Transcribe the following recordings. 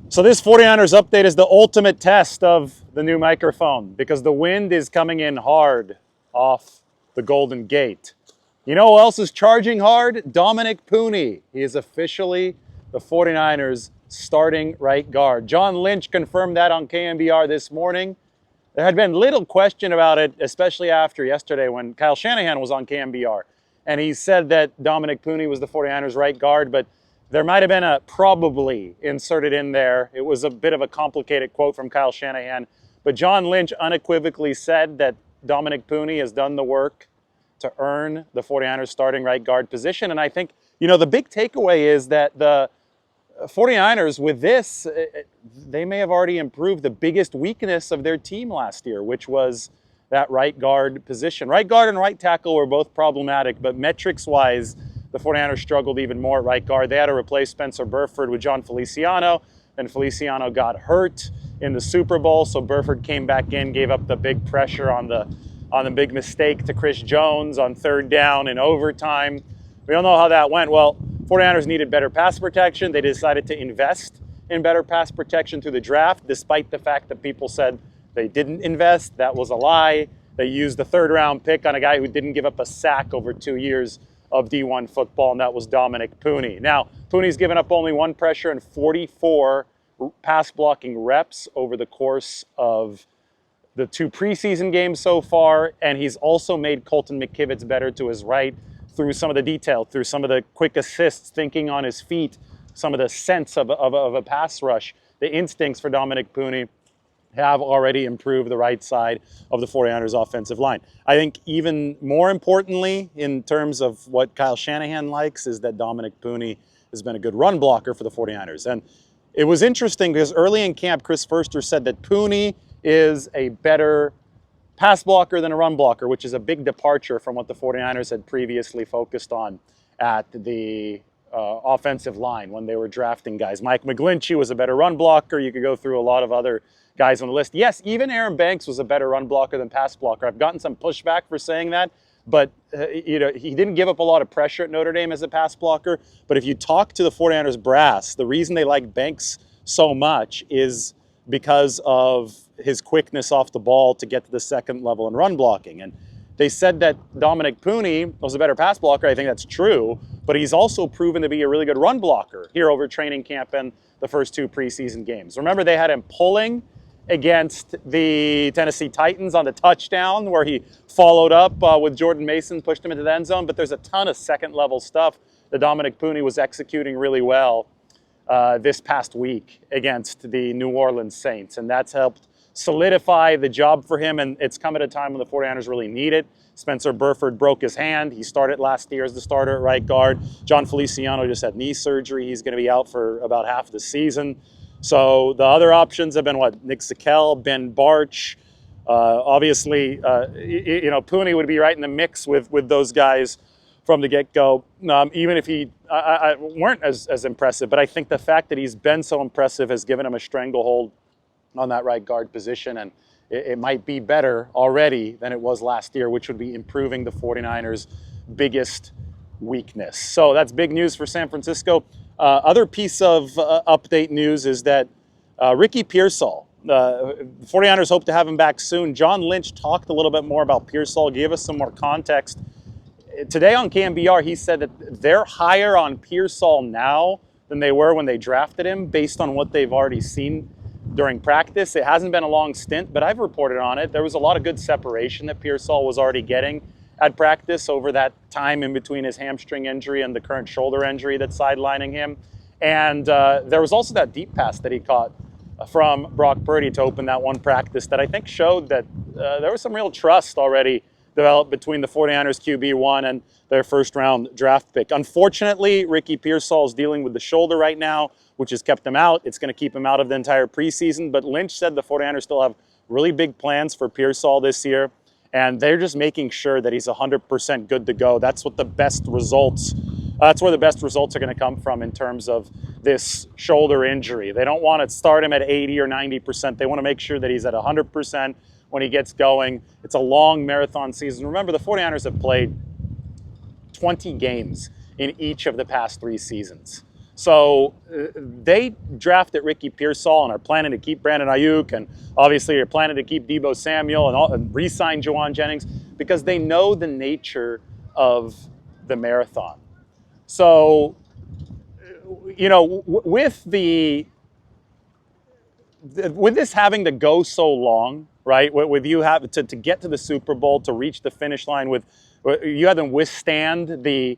So this 49ers update is the ultimate test of the new microphone because the wind is coming in hard off the Golden Gate. You know who else is charging hard? Dominick Puni. He is officially the 49ers starting right guard. John Lynch confirmed that on KNBR this morning. There had been little question about it, especially after yesterday when Kyle Shanahan was on KNBR. And he said that Dominick Puni was the 49ers right guard, but there might have been a probably inserted in there. It was a bit of a complicated quote from Kyle Shanahan. But John Lynch unequivocally said that Dominick Puni has done the work to earn the 49ers starting right guard position. And I think, the big takeaway is that the 49ers with this, they may have already improved the biggest weakness of their team last year, which was that right guard position. Right guard and right tackle were both problematic, but metrics-wise, the 49ers struggled even more at right guard. They had to replace Spencer Burford with John Feliciano, and Feliciano got hurt in the Super Bowl, so Burford came back in, gave up the big pressure on the big mistake to Chris Jones on third down in overtime. We all know how that went. Well, 49ers needed better pass protection. They decided to invest in better pass protection through the draft, despite the fact that people said they didn't invest. That was a lie. They used the third-round pick on a guy who didn't give up a sack over 2 years of D1 football, and that was Dominick Puni. Now, Puni's given up only one pressure and 44 pass blocking reps over the course of the 2 preseason games so far, and he's also made Colton McKivitz better to his right through some of the detail, through some of the quick assists, thinking on his feet, some of the sense of a pass rush. The instincts for Dominick Puni have already improved the right side of the 49ers offensive line. I think even more importantly, in terms of what Kyle Shanahan likes, is that Dominick Puni has been a good run blocker for the 49ers. And it was interesting because early in camp, Chris Foerster said that Puni is a better pass blocker than a run blocker, which is a big departure from what the 49ers had previously focused on at the offensive line when they were drafting guys. Mike McGlinchey was a better run blocker. You could go through a lot of other guys on the list. Yes, even Aaron Banks was a better run blocker than pass blocker. I've gotten some pushback for saying that, but he didn't give up a lot of pressure at Notre Dame as a pass blocker. But if you talk to the 49ers brass, the reason they like Banks so much is because of his quickness off the ball to get to the second level in run blocking. And they said that Dominick Puni was a better pass blocker. I think that's true, but he's also proven to be a really good run blocker here over training camp and the first 2 preseason games. Remember, they had him pulling against the Tennessee Titans on the touchdown where he followed up with Jordan Mason, pushed him into the end zone, but there's a ton of second-level stuff that Dominick Puni was executing really well this past week against the New Orleans Saints, and that's helped solidify the job for him, and it's come at a time when the 49ers really need it. Spencer Burford broke his hand. He started last year as the starter at right guard. John Feliciano just had knee surgery. He's going to be out for about half the season. So the other options have been Nick Zakelj, Ben Barch. Obviously, Puni would be right in the mix with those guys from the get-go, even if he weren't as impressive. But I think the fact that he's been so impressive has given him a stranglehold on that right guard position, and it might be better already than it was last year, which would be improving the 49ers' biggest weakness. So that's big news for San Francisco. Other piece of update news is that Ricky Pearsall, the 49ers hope to have him back soon. John Lynch talked a little bit more about Pearsall, gave us some more context. Today on KNBR, he said that they're higher on Pearsall now than they were when they drafted him based on what they've already seen during practice. It hasn't been a long stint, but I've reported on it. There was a lot of good separation that Pearsall was already getting at practice over that time in between his hamstring injury and the current shoulder injury that's sidelining him. And there was also that deep pass that he caught from Brock Purdy to open that one practice that I think showed that there was some real trust already developed between the 49ers QB1 and their first-round draft pick. Unfortunately, Ricky Pearsall is dealing with the shoulder right now, which has kept him out. It's going to keep him out of the entire preseason. But Lynch said the 49ers still have really big plans for Pearsall this year, and they're just making sure that he's 100% good to go. That's what the best results. That's where the best results are going to come from in terms of this shoulder injury. They don't want to start him at 80 or 90%. They want to make sure that he's at 100% when he gets going. It's a long marathon season. Remember, the 49ers have played 20 games in each of the past 3 seasons. So they drafted Ricky Pearsall and are planning to keep Brandon Ayuk, and obviously are planning to keep Deebo Samuel and re-sign Juwan Jennings because they know the nature of the marathon. So, with this having to go so long, right? With you have to get to the Super Bowl, to reach the finish line, with you have to withstand the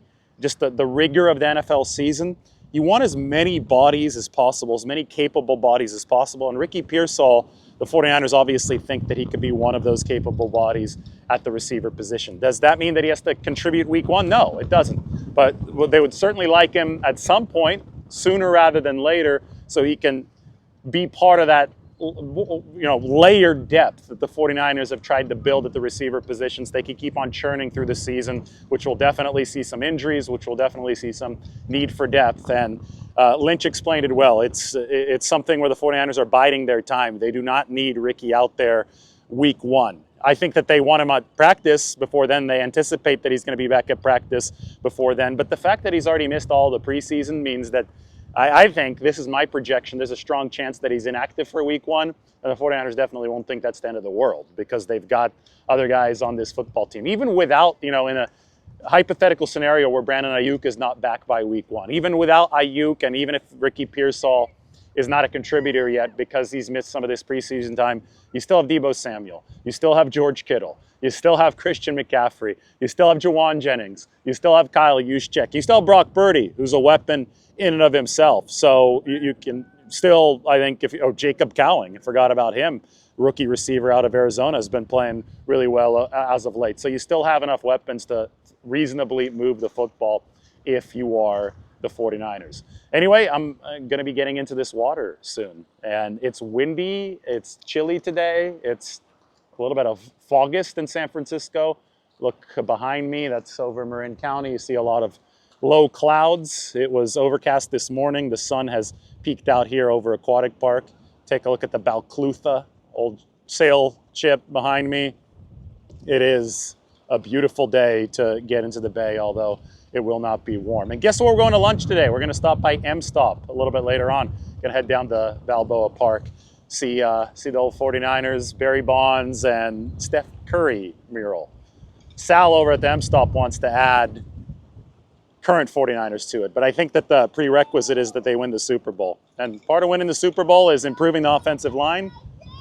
rigor of the NFL season. You want as many bodies as possible, as many capable bodies as possible. And Ricky Pearsall, the 49ers obviously think that he could be one of those capable bodies at the receiver position. Does that mean that he has to contribute week one? No, it doesn't. But they would certainly like him at some point, sooner rather than later, so he can be part of that layered depth that the 49ers have tried to build at the receiver positions. They can keep on churning through the season, which will definitely see some injuries, which will definitely see some need for depth. And Lynch explained it well. It's something where the 49ers are biding their time. They do not need Ricky out there week one. I think that they want him at practice before then. They anticipate that he's going to be back at practice before then. But the fact that he's already missed all the preseason means that I think, this is my projection, there's a strong chance that he's inactive for week one, and the 49ers definitely won't think that's the end of the world because they've got other guys on this football team. Even without, in a hypothetical scenario where Brandon Ayuk is not back by week one, even without Ayuk, and even if Ricky Pearsall is not a contributor yet because he's missed some of this preseason time, you still have Deebo Samuel, you still have George Kittle, you still have Christian McCaffrey, you still have Juwan Jennings, you still have Kyle Juszczyk, you still have Brock Purdy, who's a weapon in and of himself. So you can still, I think, Jacob Cowing, I forgot about him, rookie receiver out of Arizona, has been playing really well as of late. So you still have enough weapons to reasonably move the football if you are the 49ers. Anyway, I'm going to be getting into this water soon. And it's windy, it's chilly today, it's a little bit of August in San Francisco. Look behind me, that's over Marin County. You see a lot of low clouds. It was overcast this morning. The sun has peeked out here over Aquatic Park. Take a look at the Balclutha, old sail ship behind me. It is a beautiful day to get into the bay, although it will not be warm. And guess where we're going to lunch today? We're going to stop by M-Stop a little bit later on. Going to head down to Balboa Park, see the old 49ers, Barry Bonds, and Steph Curry mural. Sal over at the M-Stop wants to add current 49ers to it, but I think that the prerequisite is that they win the Super Bowl. And part of winning the Super Bowl is improving the offensive line,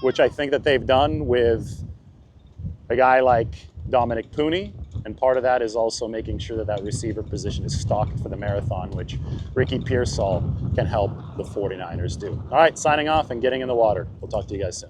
which I think that they've done with a guy like Dominick Puni, and part of that is also making sure that that receiver position is stocked for the marathon, which Ricky Pearsall can help the 49ers do. All right, signing off and getting in the water. We'll talk to you guys soon.